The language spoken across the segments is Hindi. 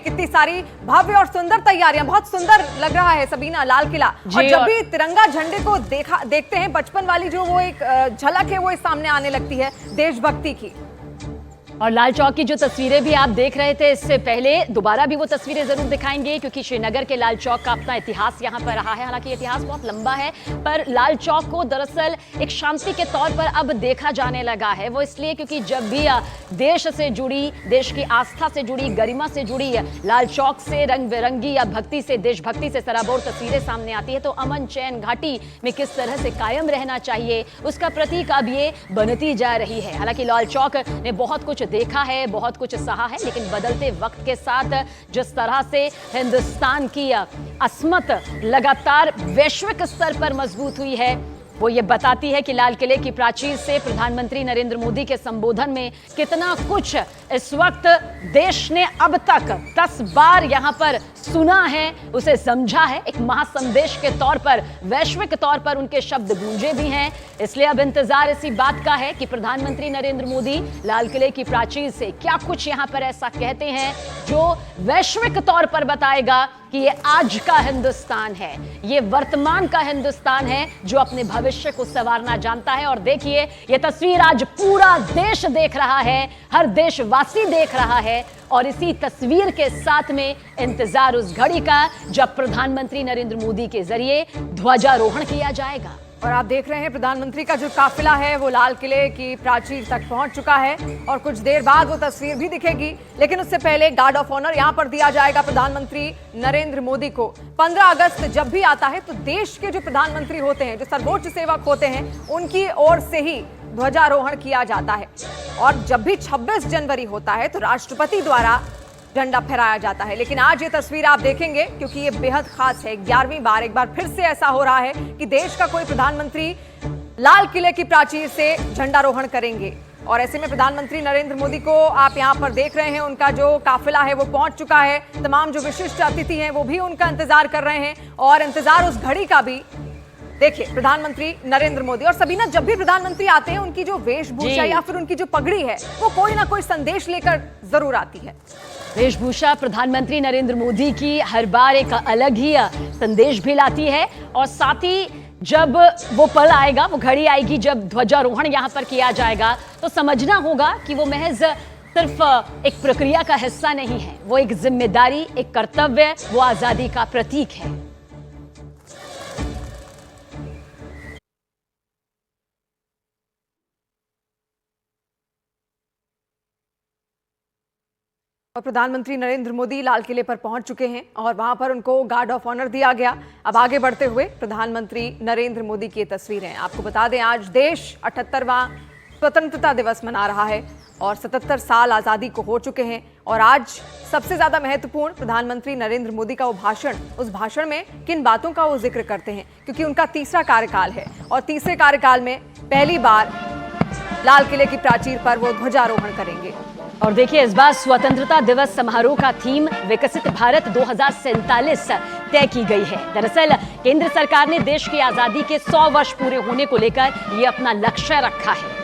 कितनी सारी भव्य और सुंदर तैयारियां, बहुत सुंदर लग रहा है सबीना लाल किला। और जब भी तिरंगा झंडे को देखते हैं, बचपन वाली जो वो एक झलक है वो इस सामने आने लगती है देशभक्ति की। और लाल चौक की जो तस्वीरें भी आप देख रहे थे, इससे पहले दोबारा भी वो तस्वीरें जरूर दिखाएंगे, क्योंकि श्रीनगर के लाल चौक का अपना इतिहास यहाँ पर रहा है। हालांकि इतिहास बहुत लंबा है, पर लाल चौक को दरअसल एक शांति के तौर पर अब देखा जाने लगा है। वो इसलिए क्योंकि जब भी देश से जुड़ी, देश की आस्था से जुड़ी, गरिमा से जुड़ी लाल चौक से रंग बिरंगी या भक्ति से, देशभक्ति से सराबोर तस्वीरें सामने आती है, तो अमन चैन घाटी में किस तरह से कायम रहना चाहिए, उसका प्रतीक अब ये बनती जा रही है। हालांकि लाल चौक ने बहुत कुछ देखा है, बहुत कुछ सहा है, लेकिन बदलते वक्त के साथ जिस तरह से हिंदुस्तान की अस्मत लगातार वैश्विक स्तर पर मजबूत हुई है, वो ये बताती है कि लाल किले की प्राचीर से प्रधानमंत्री नरेंद्र मोदी के संबोधन में कितना कुछ इस वक्त देश ने अब तक 10 बार यहां पर सुना है, उसे समझा है। एक महासंदेश के तौर पर, वैश्विक तौर पर उनके शब्द गूंजे भी हैं। इसलिए अब इंतजार इसी बात का है कि प्रधानमंत्री नरेंद्र मोदी लाल किले की प्राचीर से क्या कुछ यहां पर ऐसा कहते हैं जो वैश्विक तौर पर बताएगा कि ये आज का हिंदुस्तान है, ये वर्तमान का हिंदुस्तान है जो अपने भविष्य को संवारना जानता है। और देखिए, ये तस्वीर आज पूरा देश देख रहा है, हर देशवासी देख रहा है, और इसी तस्वीर के साथ में इंतजार उस घड़ी का जब प्रधानमंत्री नरेंद्र मोदी के जरिए ध्वजारोहण किया जाएगा। और आप देख रहे हैं प्रधानमंत्री का जो काफिला है वो लाल किले की प्राचीर तक पहुंच चुका है, और कुछ देर बाद वो तस्वीर भी दिखेगी। लेकिन उससे पहले गार्ड ऑफ ऑनर यहां पर दिया जाएगा प्रधानमंत्री नरेंद्र मोदी को। 15 अगस्त जब भी आता है तो देश के जो प्रधानमंत्री होते हैं, जो सर्वोच्च सेवक होते हैं, उनकी ओर से ही ध्वजारोहण किया जाता है। और जब भी 26 जनवरी होता है तो राष्ट्रपति द्वारा झंडा फहराया जाता है। लेकिन आज ये तस्वीर आप देखेंगे क्योंकि ये बेहद खास है। 11वीं बार एक बार फिर से ऐसा हो रहा है कि देश का कोई प्रधानमंत्री लाल किले की प्राचीर से झंडारोहण करेंगे। और ऐसे में प्रधानमंत्री नरेंद्र मोदी को आप यहां पर देख रहे हैं, उनका जो काफिला है वो पहुंच चुका है। तमाम जो विशिष्ट अतिथि हैं वो भी उनका इंतजार कर रहे हैं, और इंतजार उस घड़ी का भी। देखिए, प्रधानमंत्री नरेंद्र मोदी, और सबीना, जब भी प्रधानमंत्री आते हैं उनकी जो वेशभूषा या फिर उनकी जो पगड़ी है वो कोई ना कोई संदेश लेकर जरूर आती है। वेशभूषा प्रधानमंत्री नरेंद्र मोदी की हर बार एक अलग ही संदेश भी लाती है, और साथ ही जब वो पल आएगा, वो घड़ी आएगी जब ध्वजारोहण यहाँ पर किया जाएगा, तो समझना होगा कि वो महज सिर्फ एक प्रक्रिया का हिस्सा नहीं है, वो एक जिम्मेदारी, एक कर्तव्य, वो आजादी का प्रतीक है। और प्रधानमंत्री नरेंद्र मोदी लाल किले पर पहुंच चुके हैं और वहां पर उनको गार्ड ऑफ ऑनर दिया गया। अब आगे बढ़ते हुए प्रधानमंत्री नरेंद्र मोदी की तस्वीरें आपको बता दें, आज देश 78वां स्वतंत्रता दिवस मना रहा है और 77 साल आज़ादी को हो चुके हैं। और आज सबसे ज़्यादा महत्वपूर्ण प्रधानमंत्री नरेंद्र मोदी का वो भाषण, उस भाषण में किन बातों का वो जिक्र करते हैं, क्योंकि उनका तीसरा कार्यकाल है और तीसरे कार्यकाल में पहली बार लाल किले की प्राचीर पर वो ध्वजारोहण करेंगे। और देखिए, इस बार स्वतंत्रता दिवस समारोह का थीम विकसित भारत 2047 तय की गई है। दरअसल केंद्र सरकार ने देश की आजादी के 100 वर्ष पूरे होने को लेकर ये अपना लक्ष्य रखा है।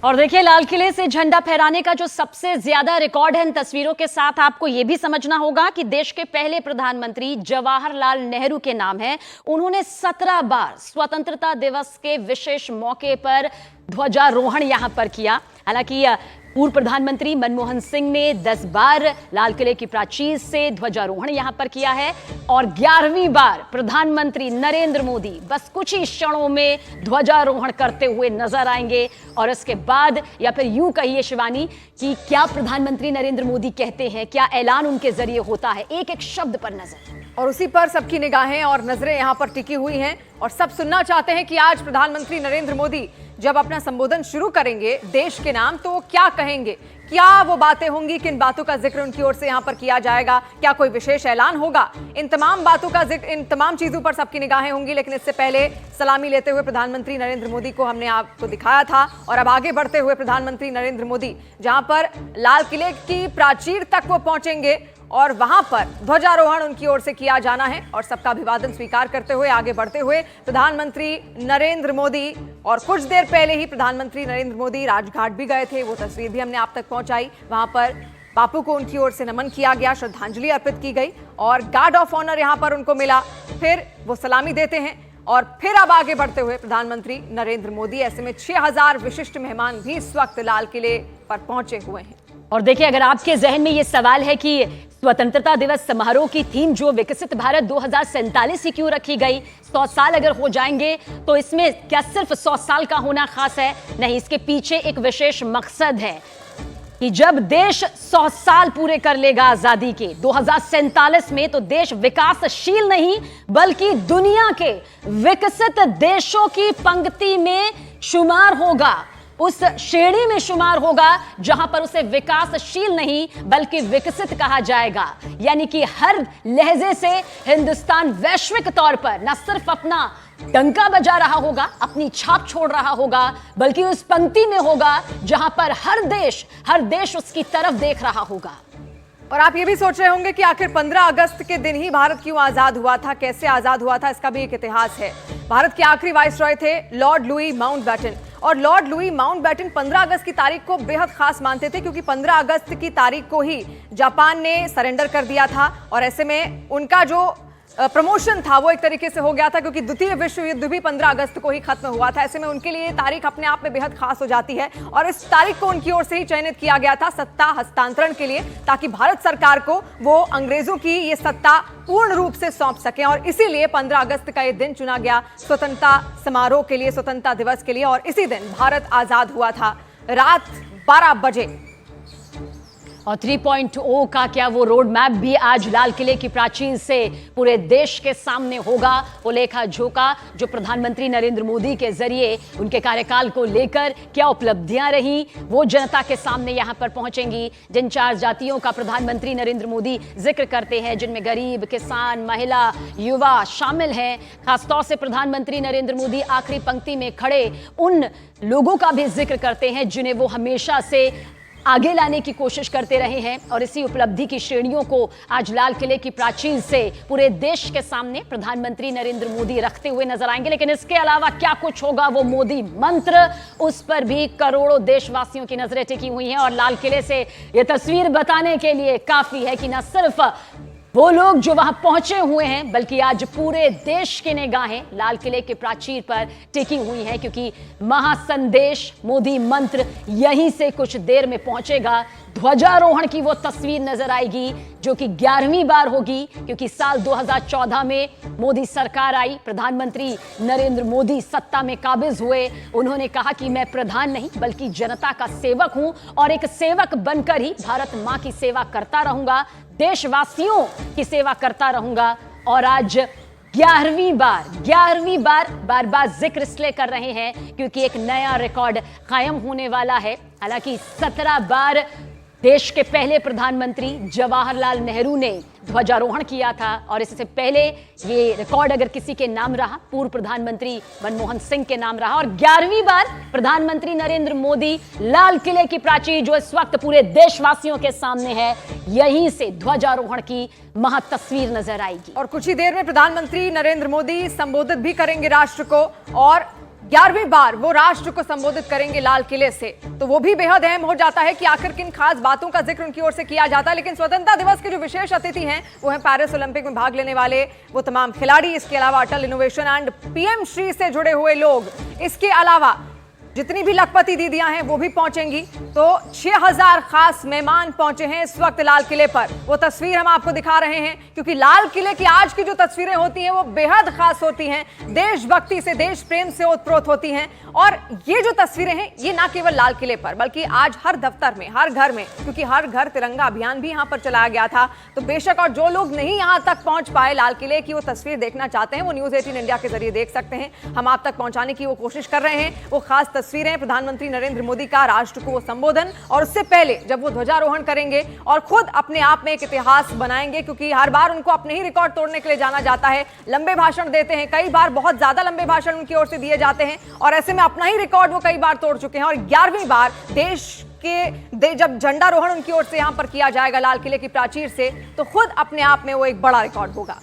और देखिए, लाल किले से झंडा फहराने का जो सबसे ज्यादा रिकॉर्ड है, इन तस्वीरों के साथ आपको यह भी समझना होगा कि देश के पहले प्रधानमंत्री जवाहरलाल नेहरू के नाम है। उन्होंने 17 बार स्वतंत्रता दिवस के विशेष मौके पर ध्वजारोहण यहां पर किया। हालांकि पूर्व प्रधानमंत्री मनमोहन सिंह ने 10 बार लाल किले की प्राचीर से ध्वजारोहण यहां पर किया है, और 11वीं बार प्रधानमंत्री नरेंद्र मोदी बस कुछ ही क्षणों में ध्वजारोहण करते हुए नजर आएंगे। और इसके बाद, या फिर यूं कहिए शिवानी, कि क्या प्रधानमंत्री नरेंद्र मोदी कहते हैं, क्या ऐलान उनके जरिए होता है, एक एक शब्द पर नजर। और उसी पर सबकी निगाहें और नजरें यहां पर टिकी हुई हैं, और सब सुनना चाहते हैं कि आज प्रधानमंत्री नरेंद्र मोदी जब अपना संबोधन शुरू करेंगे देश के नाम, तो क्या कहेंगे, क्या वो बातें होंगी, किन बातों का जिक्र उनकी ओर से यहां पर किया जाएगा, क्या कोई विशेष ऐलान होगा, इन तमाम बातों का जिक्र, इन तमाम चीजों पर सबकी निगाहें होंगी। लेकिन इससे पहले सलामी लेते हुए प्रधानमंत्री नरेंद्र मोदी को हमने आपको दिखाया था, और अब आगे बढ़ते हुए प्रधानमंत्री नरेंद्र मोदी जहां पर लाल किले की प्राचीर तक वो पहुंचेंगे और वहां पर ध्वजारोहण उनकी ओर से किया जाना है, और सबका अभिवादन स्वीकार करते हुए आगे बढ़ते हुए प्रधानमंत्री नरेंद्र मोदी, और कुछ देर पहले ही प्रधानमंत्री नरेंद्र मोदी राजघाट भी गए थे, वो तस्वीर भी हमने आप तक पहुंचाई। वहां पर बापू को उनकी ओर से नमन किया गया, श्रद्धांजलि अर्पित की गई और गार्ड ऑफ ऑनर यहां पर उनको मिला। फिर वो सलामी देते हैं और फिर अब आगे बढ़ते हुए प्रधानमंत्री नरेंद्र मोदी, ऐसे में 6000 विशिष्ट मेहमान भी इस वक्त लाल किले पर पहुंचे हुए हैं। और देखिए, अगर आपके जहन में ये सवाल है कि स्वतंत्रता दिवस समारोह की थीम जो विकसित भारत 2047 ही क्यों रखी गई, 100 साल अगर हो जाएंगे तो इसमें क्या सिर्फ 100 साल का होना खास है? नहीं, इसके पीछे एक विशेष मकसद है कि जब देश 100 साल पूरे कर लेगा आजादी के 2047 में, तो देश विकासशील नहीं बल्कि दुनिया के विकसित देशों की पंक्ति में शुमार होगा, उस श्रेणी में शुमार होगा जहां पर उसे विकासशील नहीं बल्कि विकसित कहा जाएगा। यानी कि हर लहजे से हिंदुस्तान वैश्विक तौर पर न सिर्फ अपना डंका बजा रहा होगा, अपनी छाप छोड़ रहा होगा, बल्कि उस पंक्ति में होगा जहां पर हर देश उसकी तरफ देख रहा होगा। और आप ये भी सोच रहे होंगे कि आखिर 15 अगस्त के दिन ही भारत क्यों आजाद हुआ था, कैसे आजाद हुआ था, इसका भी एक इतिहास है। भारत के आखिरी वाइसरॉय थे लॉर्ड लुई माउंटबेटन, और लॉर्ड लुई माउंटबेटन 15 अगस्त की तारीख को बेहद खास मानते थे, क्योंकि 15 अगस्त की तारीख को ही जापान ने सरेंडर कर दिया था, और ऐसे में उनका जो प्रमोशन था वो एक तरीके से हो गया था, क्योंकि द्वितीय विश्व युद्ध भी 15 अगस्त को ही खत्म हुआ था। ऐसे में उनके लिए तारीख अपने आप में बेहद खास हो जाती है, और इस तारीख को उनकी ओर से ही चयनित किया गया था सत्ता हस्तांतरण के लिए, ताकि भारत सरकार को वो अंग्रेजों की ये सत्ता पूर्ण रूप से सौंप सकें। और इसीलिए 15 अगस्त का ये दिन चुना गया स्वतंत्रता समारोह के लिए, स्वतंत्रता दिवस के लिए, और इसी दिन भारत आजाद हुआ था रात 12 बजे। और 3.0 का क्या वो रोड मैप भी आज लाल किले की प्राचीर से पूरे देश के सामने होगा? वो लेखा जोखा जो प्रधानमंत्री नरेंद्र मोदी के जरिए उनके कार्यकाल को लेकर क्या उपलब्धियां रही, वो जनता के सामने यहां पर पहुंचेंगी। जिन 4 जातियों का प्रधानमंत्री नरेंद्र मोदी जिक्र करते हैं, जिनमें गरीब, किसान, महिला, युवा शामिल हैं, खासतौर से प्रधानमंत्री नरेंद्र मोदी आखिरी पंक्ति में खड़े उन लोगों का भी जिक्र करते हैं जिन्हें वो हमेशा से आगे लाने की कोशिश करते रहे हैं, और इसी उपलब्धि की श्रेणियों को आज लाल किले की प्राचीर से पूरे देश के सामने प्रधानमंत्री नरेंद्र मोदी रखते हुए नजर आएंगे। लेकिन इसके अलावा क्या कुछ होगा, वो मोदी मंत्र, उस पर भी करोड़ों देशवासियों की नजरें टिकी हुई हैं, और लाल किले से यह तस्वीर बताने के लिए काफी है कि न सिर्फ वो लोग जो वहां पहुंचे हुए हैं, बल्कि आज पूरे देश की निगाहें लाल किले के प्राचीर पर टिकी हुई हैं, क्योंकि महासंदेश मोदी मंत्र यहीं से कुछ देर में पहुंचेगा। ध्वजारोहण की वो तस्वीर नजर आएगी जो कि 11वीं बार होगी, क्योंकि साल 2014 में मोदी सरकार आई, प्रधानमंत्री नरेंद्र मोदी सत्ता में काबिज हुए। उन्होंने कहा कि मैं प्रधान नहीं बल्कि जनता का सेवक हूं, और एक सेवक बनकर ही भारत मां की सेवा करता रहूंगा, देशवासियों की सेवा करता रहूंगा। और आज 11वीं बार जिक्र इसलिए कर रहे हैं क्योंकि एक नया रिकॉर्ड कायम होने वाला है। हालांकि 17 बार देश के पहले प्रधानमंत्री जवाहरलाल नेहरू ने ध्वजारोहण किया था, और इससे पहले ये रिकॉर्ड अगर किसी के नाम रहा, पूर्व प्रधानमंत्री मनमोहन सिंह के नाम रहा। और 11वीं बार प्रधानमंत्री नरेंद्र मोदी लाल किले की प्राचीर जो इस वक्त पूरे देशवासियों के सामने है, यहीं से ध्वजारोहण की महातस्वीर नजर आएगी। और कुछ ही देर में प्रधानमंत्री नरेंद्र मोदी संबोधित भी करेंगे राष्ट्र को, और 11वीं बार वो राष्ट्र को संबोधित करेंगे लाल किले से। तो वो भी बेहद अहम हो जाता है कि आखिर किन खास बातों का जिक्र उनकी ओर से किया जाता है। लेकिन स्वतंत्रता दिवस के जो विशेष अतिथि हैं वो हैं पेरिस ओलंपिक में भाग लेने वाले वो तमाम खिलाड़ी, इसके अलावा अटल इनोवेशन एंड पीएम श्री से जुड़े हुए लोग, इसके अलावा जितनी भी लखपति दीदियां हैं वो भी पहुंचेंगी। तो 6000 खास मेहमान पहुंचे हैं इस वक्त लाल किले पर। वो तस्वीर हम आपको दिखा रहे हैं क्योंकि लाल किले की आज की जो तस्वीरें होती हैं वो बेहद खास होती हैं, देशभक्ति से, देश प्रेम से ओतप्रोत होती हैं। और ये जो तस्वीरें हैं ये ना केवल लाल किले पर बल्कि आज हर दफ्तर में, हर घर में, क्योंकि हर घर तिरंगा अभियान भी यहाँ पर चलाया गया था। तो बेशक और जो लोग नहीं यहाँ तक पहुंच पाए लाल किले की वो तस्वीर देखना चाहते हैं, वो न्यूज़ 18 इंडिया के जरिए देख सकते हैं। हम आप तक पहुंचाने की वो कोशिश कर रहे हैं। वो खास तस्वीरें, प्रधानमंत्री नरेंद्र मोदी का राष्ट्र को संबोधन, और उससे पहले जब वो ध्वजारोहण करेंगे और खुद अपने आप में एक इतिहास बनाएंगे, क्योंकि हर बार उनको अपने ही रिकॉर्ड तोड़ने के लिए जाना जाता है। लंबे भाषण देते हैं, कई बार बहुत ज्यादा लंबे भाषण उनकी ओर से दिए जाते हैं, और ऐसे में अपना ही रिकॉर्ड वो कई बार तोड़ चुके हैं। और 11वीं बार जब झंडारोहण उनकी ओर से यहां पर किया जाएगा लाल किले की प्राचीर से, तो खुद अपने आप में वो एक बड़ा रिकॉर्ड होगा।